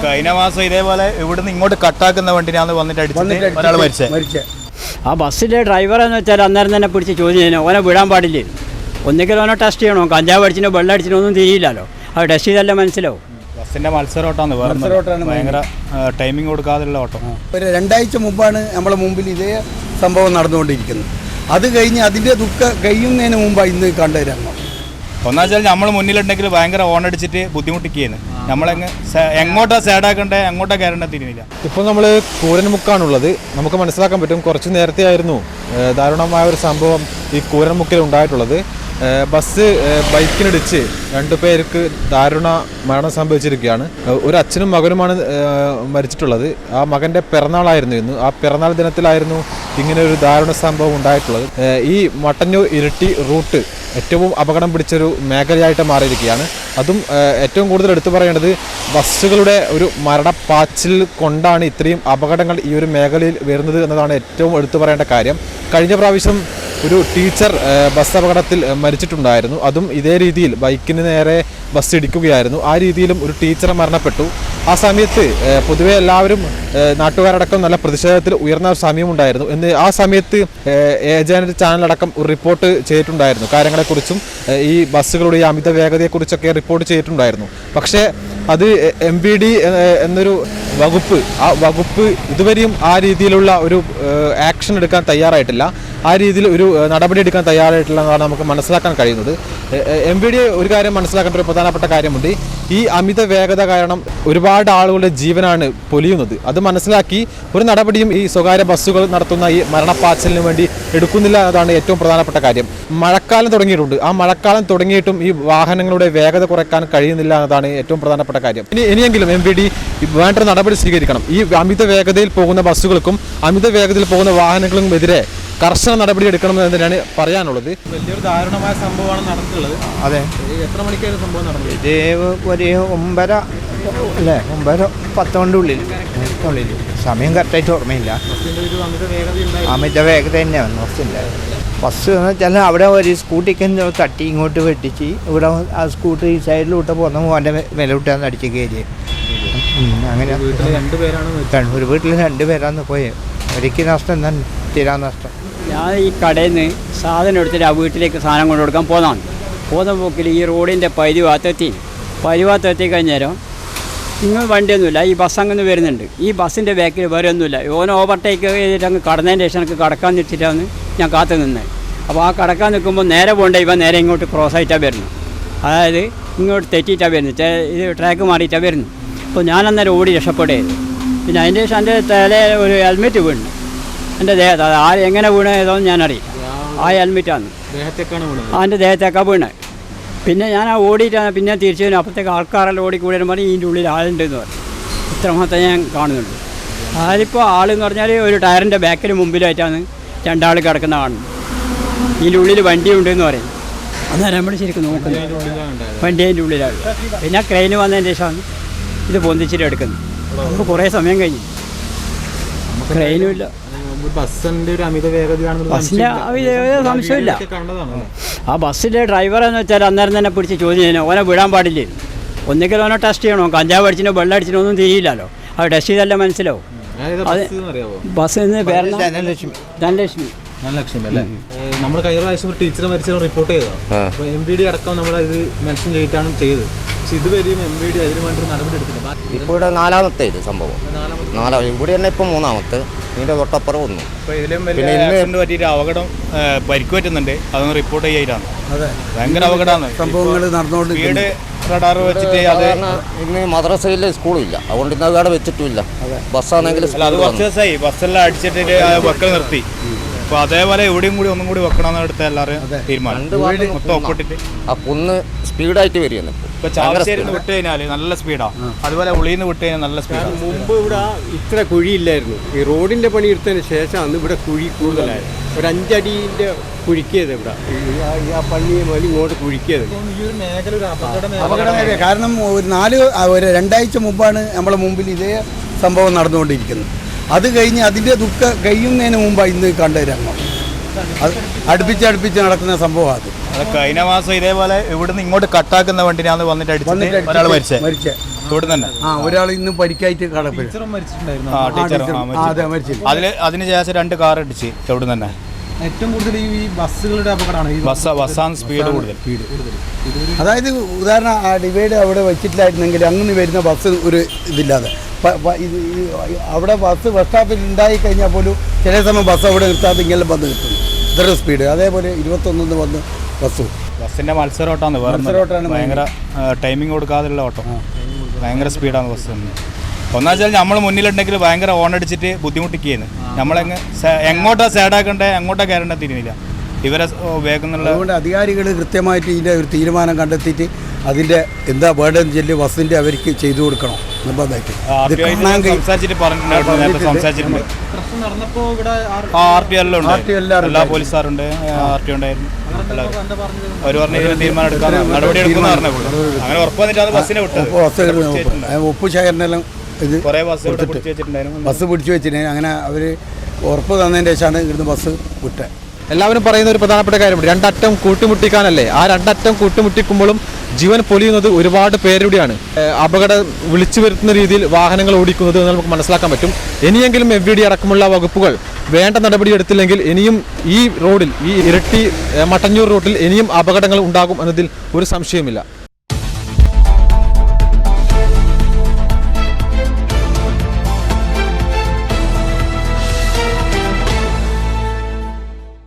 കഴിഞ്ഞ മാസം ഇതേപോലെ ഇവിടുന്ന് ഇങ്ങോട്ട് കട്ടാക്കുന്ന വണ്ടിനാന്ന് വന്നിട്ട് അടിച്ചിട്ട് ഒരാൾ മരിച്ചേ. ആ ബസ്സിലെ ഡ്രൈവറെന്ന് വെച്ചാൽ അന്നേരം തന്നെ പിടിച്ച് ചോദ്യം ചെയ്യണം, ഓനെ വിടാൻ പാടില്ലേ. ഒന്നിക്കലും ഓനെ ടെസ്റ്റ് ചെയ്യണോ, കഞ്ചാവ് അടിച്ചിനോ വെള്ളം അടിച്ചിനോ ഒന്നും തിരിയില്ലല്ലോ. അത് ടെസ്റ്റ് ചെയ്തല്ലേ മനസ്സിലാവും. ബസ്സിന്റെ മത്സരോട്ടാണ് ഭയങ്കര ടൈമിംഗ് കൊടുക്കാതെയുള്ള ഓട്ടം. ഒരു 2 ആഴ്ച മുമ്പാണ് നമ്മളെ മുമ്പിൽ ഇതേ സംഭവം നടന്നുകൊണ്ടിരിക്കുന്നത്. അത് കഴിഞ്ഞ് അതിൻ്റെ ദുഃഖം കഴിയുന്നതിന് മുമ്പാണ് ഇന്ന് കണ്ടുവരണം. ഒന്നാ വെച്ചാൽ നമ്മൾ മുന്നിലുണ്ടെങ്കിൽ ഭയങ്കര ഓണടിച്ചിട്ട് ബുദ്ധിമുട്ടിക്കുകയാണ്. എങ്ങോട്ടാ സൈഡാക്കണ്ടേ എങ്ങോട്ടാ കയറേണ്ട തിരിഞ്ഞില്ല. ഇപ്പോൾ നമ്മൾ കൂരൻമുക്കാണുള്ളത്. നമുക്ക് മനസ്സിലാക്കാൻ പറ്റും കുറച്ച് നേരത്തെ ആയിരുന്നു ദാരുണമായ ഒരു സംഭവം ഈ കൂരൻമുക്കിൽ ഉണ്ടായിട്ടുള്ളത്. ബസ് ബൈക്കിനിടിച്ച് 2 പേർക്ക് ദാരുണ മരണം സംഭവിച്ചിരിക്കുകയാണ്. ഒരു അച്ഛനും മകനുമാണ് മരിച്ചിട്ടുള്ളത്. ആ മകൻ്റെ പിറന്നാളായിരുന്നു ഇന്ന്. ആ പിറന്നാൾ ദിനത്തിലായിരുന്നു ഇങ്ങനെ ഒരു ദാരുണ സംഭവം ഉണ്ടായിട്ടുള്ളത്. ഈ മട്ടന്നൂർ ഇരിട്ടി റൂട്ട് ഏറ്റവും അപകടം പിടിച്ചൊരു മേഖലയായിട്ട് മാറിയിരിക്കുകയാണ്. അതും ഏറ്റവും കൂടുതൽ എടുത്തു പറയേണ്ടത് ബസ്സുകളുടെ ഒരു മരണപ്പാച്ചിൽ കൊണ്ടാണ് ഇത്രയും അപകടങ്ങൾ ഈ ഒരു മേഖലയിൽ വരുന്നത് എന്നതാണ് ഏറ്റവും എടുത്തു പറയേണ്ട കാര്യം. കഴിഞ്ഞ പ്രാവശ്യം ഒരു ടീച്ചർ ബസ് അപകടത്തിൽ മരിച്ചിട്ടുണ്ടായിരുന്നു. അതും ഇതേ രീതിയിൽ ബൈക്കിന് നേരെ ബസ് ഇടിക്കുകയായിരുന്നു. ആ രീതിയിലും ഒരു ടീച്ചർ മരണപ്പെട്ടു. ആ സമയത്ത് പൊതുവെ എല്ലാവരും നാട്ടുകാരടക്കം നല്ല പ്രതിഷേധത്തിൽ ഉയർന്ന ഒരു സമയമുണ്ടായിരുന്നു. ആ സമയത്ത് ഏജന്റ് ചാനലടക്കം ഒരു റിപ്പോർട്ട് ചെയ്തിട്ടുണ്ടായിരുന്നു. കാര്യങ്ങളെക്കുറിച്ചും ഈ ബസ്സുകളുടെ ഈ അമിത വേഗതയെക്കുറിച്ചൊക്കെ റിപ്പോർട്ട് ചെയ്തിട്ടുണ്ടായിരുന്നു. പക്ഷേ അത് MVD എന്നൊരു വകുപ്പ്, ആ വകുപ്പ് ഇതുവരെയും ആ രീതിയിലുള്ള ഒരു ആക്ഷൻ എടുക്കാൻ തയ്യാറായിട്ടില്ല. ആ രീതിയിൽ ഒരു നടപടി എടുക്കാൻ തയ്യാറായിട്ടില്ല എന്നാണ് നമുക്ക് മനസ്സിലാക്കാൻ കഴിയുന്നത്. MVD ഒരു കാര്യം മനസ്സിലാക്കേണ്ട ഒരു പ്രധാനപ്പെട്ട കാര്യമുണ്ട്. ഈ അമിത വേഗത കാരണം ഒരുപാട് ആളുകളുടെ ജീവനാണ് പൊലിയുന്നത്. അത് മനസ്സിലാക്കി ഒരു നടപടിയും ഈ സ്വകാര്യ ബസ്സുകൾ നടത്തുന്ന ഈ മരണപ്പാച്ചിലിന് വേണ്ടി എടുക്കുന്നില്ല എന്നതാണ് ഏറ്റവും പ്രധാനപ്പെട്ട കാര്യം. മഴക്കാലം തുടങ്ങിയിട്ടുണ്ട്. ആ മഴക്കാലം തുടങ്ങിയിട്ടും ഈ വാഹനങ്ങളുടെ വേഗത കുറയ്ക്കാൻ കഴിയുന്നില്ല എന്നതാണ് ഏറ്റവും പ്രധാനപ്പെട്ട കാര്യം. ഇനിയെങ്കിലും MVD വേണ്ട നടപടി സ്വീകരിക്കണം. ഈ അമിത വേഗതയിൽ പോകുന്ന ബസ്സുകൾക്കും അമിത വേഗതയിൽ പോകുന്ന വാഹനങ്ങൾക്കും എതിരെ കർശന നടപടി എടുക്കണമെന്ന് തന്നെയാണ് പറയാനുള്ളത്. വലിയൊരു ദാരുണമായ സംഭവമാണ് നടന്നിട്ടുള്ളത്. അതെ, എത്ര മണിക്കായിരുന്നു സംഭവം നടന്നത്? ഇത് ഒരു 9:30 അല്ലേ, 9:10 ഉള്ളിൽ. സമയം കറക്റ്റായിട്ട് ഓർമ്മയില്ല. അമിത വേഗത തന്നെയാണ് ബസ്സിൻ്റെ. ബസ് എന്ന് വെച്ചാൽ അവിടെ ഒരു സ്കൂട്ടിക്ക് തട്ടി ഇങ്ങോട്ട് വെട്ടിച്ച് ഇവിടെ ആ സ്കൂട്ടി ഈ സൈഡിലോട്ട് പോകുന്ന മോൻ്റെ വിലവിട്ടാന്ന് അടിച്ച് കയറി. അങ്ങനെ ഒരു വീട്ടിൽ 2 പേരാണ് പോയത്. ഒരിക്കൽ നഷ്ടം തന്നെ, തീരാ നഷ്ടം. ഞാൻ ഈ കടയിൽ നിന്ന് സാധനം എടുത്തിട്ട് ആ വീട്ടിലേക്ക് സാധനം കൊണ്ടു കൊടുക്കാൻ പോന്നതാണ്. പോകുന്ന പോക്കിൽ ഈ റോഡിൻ്റെ പരിഭാഗത്തെത്തി കഴിഞ്ഞേരം ഇങ്ങനെ വണ്ടിയൊന്നുമില്ല. ഈ ബസ് അങ്ങനെ വരുന്നുണ്ട്. ഈ ബസ്സിൻ്റെ ബാക്കിൽ വേറെ ഒന്നുമില്ല. ഓൻ ഓവർടേക്ക് ചെയ്തിട്ട് അങ്ങ് കടന്നതിൻ്റെ ശേഷം എനിക്ക് കടക്കാൻ നിൽച്ചിട്ടാണ് ഞാൻ കാത്തു നിന്നത്. അപ്പോൾ ആ കടക്കാൻ നിൽക്കുമ്പോൾ നേരെ പോകേണ്ട ഇവ നേരെ ഇങ്ങോട്ട് ക്രോസ് ആയിട്ടാണ് വരുന്നത്. അതായത് ഇങ്ങോട്ട് തെറ്റിയിട്ടാണ് വരുന്നത്, ഇത് ട്രാക്ക് മാറിയിട്ടാണ് വരുന്നത്. അപ്പോൾ ഞാൻ അന്നേരം ഓടി രക്ഷപ്പെടുകയായിരുന്നു. പിന്നെ അതിൻ്റെ ശേഷം എൻ്റെ തലയിൽ ഒരു ഹെൽമെറ്റ് വീണു എൻ്റെ ദേഹത്ത്. അത് ആര് എങ്ങനെ വീണതോന്ന് ഞാനറിയില്ല. ആ ഹെൽമെറ്റാണ് എൻ്റെ ദേഹത്തേക്കാണ് വീണത്. പിന്നെ ഞാൻ ആ ഓടിയിട്ടാണ് പിന്നെ തിരിച്ചു വരും. അപ്പോഴത്തേക്ക് ആൾക്കാരെല്ലാം ഓടിക്കൂടി പറഞ്ഞ് ഇതിൻ്റെ ഉള്ളിൽ ആളുണ്ടെന്ന് പറഞ്ഞു. ഇത്രമാത്രം ഞാൻ കാണുന്നുണ്ട്. അതിലിപ്പോൾ ആളെന്ന് പറഞ്ഞാൽ ഒരു ടയറിൻ്റെ ബാക്കിൽ മുമ്പിലായിട്ടാണ് 2 ആൾ കിടക്കുന്ന കാണുന്നത്. ഇതിൻ്റെ ഉള്ളിൽ വണ്ടിയുണ്ടെന്ന് പറയും. അന്നേരം നമ്മൾ ശരിക്കും നോക്കുന്നത് വണ്ടി അതിൻ്റെ ഉള്ളിലാണ്. പിന്നെ ക്രെയിന് വന്നതിന് ശേഷമാണ് ഇത് പൊന്തിച്ചിട്ട് എടുക്കുന്നത്. നമുക്ക് കുറേ സമയം കഴിഞ്ഞു. ക്രെയിനുമില്ല, ബസ്സിന്റെ ഒരു അമിത വേഗതയാണെന്ന് ബസ്സിൻ്റെ സംശയമില്ല. ആ ബസ്സിലെ ഡ്രൈവറെന്ന് വെച്ചാൽ അന്നേരം തന്നെ പിടിച്ച് ചോദ്യം ചെയ്യണം, ഓനെ വിടാൻ പാടില്ലേ. ഒന്നിക്കലും ഓനെ ടെസ്റ്റ് ചെയ്യണോ, കഞ്ചാവ് അടിച്ചിനോ വെള്ളം അടിച്ചിനോ ഒന്നും തിരിയില്ലല്ലോ. അത് ടെസ്റ്റ് ചെയ്തല്ലേ മനസ്സിലാവും. അത് ബസ് ധനലക്ഷ്മി അല്ലേ? നമ്മൾ കഴിഞ്ഞ പ്രാവശ്യം ഒരു ടീച്ചറെ മരിച്ച റിപ്പോർട്ട് ചെയ്തതാണ്. MVD അടക്കം നമ്മൾ ഇത് മെൻഷൻ ചെയ്തിട്ടാണ് ചെയ്തത്. പക്ഷെ ഇതുവരെയും MVD അതിന് വേണ്ടി നടപടി എടുത്തില്ല. ഇപ്പോൾ ഇവിടെ 4ാമത്തെ ഇത് സംഭവം. ഇവിടെ തന്നെ ഇപ്പം 3ാമത്തെ, ഇതിൻ്റെ തൊട്ടപ്പുറം ഒന്നും. പിന്നെ പറ്റിയിട്ട് അപകടം പരിക്ക് പറ്റുന്നുണ്ട്. അതൊന്ന് റിപ്പോർട്ട് ചെയ്യാനാണ്. ഭയങ്കര അപകടമാണ് സംഭവങ്ങൾ നടന്നുകൊണ്ട് സ്പീഡ് റഡാർ വെച്ചിട്ട്. ഇന്ന് മദ്രസയിൽ സ്കൂളും ഇല്ല, അതുകൊണ്ട് ഇന്ന് അവിടെ വെച്ചിട്ടുമില്ല. ബസ്സാണെങ്കിൽ അത് കുറച്ച് ദിവസമായി ബസ്സെല്ലാം അടിച്ചിട്ട് വെക്കൽ നിർത്തി. അപ്പൊ അതേപോലെ എവിടെയും കൂടി ഒന്നും കൂടി വെക്കണമെന്ന് എടുത്ത എല്ലാവരും തീരുമാനം മൊത്തം ഒപ്പിട്ടിട്ട്. ആ കുന്ന് സ്പീഡായിട്ട് വരികയാണ്. ഇപ്പൊ ചാവശ്ശേരി വിട്ട് കഴിഞ്ഞാൽ നല്ല സ്പീഡാണ്, അതുപോലെ ഉള്ളിന്ന് വിട്ട് കഴിഞ്ഞാൽ നല്ല സ്പീഡാണ്. മുമ്പ് ഇവിടെ ഇത്ര കുഴിയില്ലായിരുന്നു. ഈ റോഡിന്റെ പണി എടുത്തതിന് ശേഷമാണ് ഇവിടെ കുഴി കൂടുതലായത്. ഒരു 5 അടിന്റെ കുഴിക്കിയത് ഇവിടെ, ആ പള്ളിയെ മതി ഇങ്ങോട്ട് കുഴിക്കിയത്. അപകടമേഖല. കാരണം ഒരു 2 ആഴ്ച മുമ്പാണ് നമ്മളെ മുമ്പിൽ ഇതേ സംഭവം നടന്നുകൊണ്ടിരിക്കുന്നത്. അത് കഴിഞ്ഞ് അതിൻ്റെ ദുഃഖം കഴിയുന്നതിന് മുമ്പാണ് ഇന്ന് കണ്ടുവരണം. അടുപ്പിച്ച് നടക്കുന്ന സംഭവമാണ് അത്. അത് കഴിഞ്ഞ മാസം ഇതേപോലെ ഇവിടുന്ന് ഇങ്ങോട്ട് കട്ടാക്കുന്ന വണ്ടിനാന്ന് വന്നിട്ട് അടിച്ചിട്ട് ഒരാൾ മരിച്ചേ ഇവിടെ തന്നെ. ഒരാൾ ഇന്ന് പരിക്കായിട്ട് കടപ്പിൽ. അതിനുശേഷം 2 കാർ അടിച്ച് ഇവിടെ തന്നെ. ഏറ്റവും കൂടുതൽ ഈ ബസ്സുകളുടെ അപകടമാണ്. ബസ്സാണ് സ്പീഡ് കൂടുതൽ. അതായത് ഉദാഹരണം ആ ഡിവൈഡ് അവിടെ വെച്ചിട്ടില്ലായിരുന്നെങ്കിൽ അങ്ങനെ വരുന്ന ബസ് ഒരു ഇതില്ലാതെ അവിടെ ബസ് ബസ് സ്റ്റോപ്പിൽ ഉണ്ടായി കഴിഞ്ഞാൽ പോലും ചില സമയം ബസ് അവിടെ നിർത്താതെ ഇങ്ങനെ വന്ന് കിട്ടുന്നു. ഇത്ര സ്പീഡ്. അതേപോലെ 21 വന്ന് ബസ്സിന്റെ മത്സരോട്ടാണ്. ഭയങ്കര ടൈമിംഗ് കൊടുക്കാതെയുള്ള ഓട്ടം. ഭയങ്കര സ്പീഡാണ് ബസ്. ഒന്നാ വെച്ചാൽ നമ്മൾ മുന്നിലുണ്ടെങ്കിൽ ഭയങ്കര ഓൺ അടിച്ചിട്ട് ബുദ്ധിമുട്ടിക്കുകയാണ്. എങ്ങോട്ടാ സൈഡാക്കണ്ടേ എങ്ങോട്ടാ കയറേണ്ട തിരിഞ്ഞില്ല ഇവരെ വേഗം. അതുകൊണ്ട് അധികാരികൾ കൃത്യമായിട്ട് ഇതിൻ്റെ ഒരു തീരുമാനം കണ്ടെത്തിയിട്ട് അതിൻ്റെ എന്താ വേണ്ടതെന്ന് ചൊല്ലി ബസ്സിൻ്റെ അവർക്ക് ചെയ്തു കൊടുക്കണം നിർബന്ധമായിട്ട്. സംസാരിച്ചിട്ടുണ്ട്. എല്ലാ പോലീസുകാരുണ്ട്, RTO ഉണ്ടായിരുന്നു. അവർ പറഞ്ഞ തീരുമാനം എടുക്കാൻ നടപടി എടുക്കുന്ന പറഞ്ഞു. അങ്ങനെ ഉറപ്പ് വന്നിട്ടാണ് ബസ്സിനെ വിട്ടത്. ഒപ്പ് ശേഖരനെല്ലാം ഇത് കുറേ ബസ് പിടിച്ചു വെച്ചിട്ടുണ്ടായിരുന്നു. ബസ് പിടിച്ചു വെച്ചിട്ടുണ്ടായിരുന്നു. അങ്ങനെ അവർ ഉറപ്പ് തന്നതിന് ശേഷമാണ് ഇവിടുന്ന് ബസ് വിട്ടത്. എല്ലാവരും പറയുന്ന ഒരു പ്രധാനപ്പെട്ട കാര്യമുണ്ട്, 2 അറ്റം കൂട്ടിമുട്ടിക്കാനല്ലേ. ആ 2 അറ്റം കൂട്ടിമുട്ടിക്കുമ്പോഴും ജീവൻ പൊലിയുന്നത് ഒരുപാട് പേരുടെയാണ്. അപകടം വിളിച്ചു വരുത്തുന്ന രീതിയിൽ വാഹനങ്ങൾ ഓടിക്കുന്നത് നമുക്ക് മനസ്സിലാക്കാൻ പറ്റും. ഇനിയെങ്കിലും FVD അടക്കമുള്ള വകുപ്പുകൾ വേണ്ട നടപടി എടുത്തില്ലെങ്കിൽ ഇനിയും ഈ റോഡിൽ, ഈ ഇരട്ടി മട്ടന്നൂർ റൂട്ടിൽ ഇനിയും അപകടങ്ങൾ ഉണ്ടാകും എന്നതിൽ ഒരു സംശയമില്ല.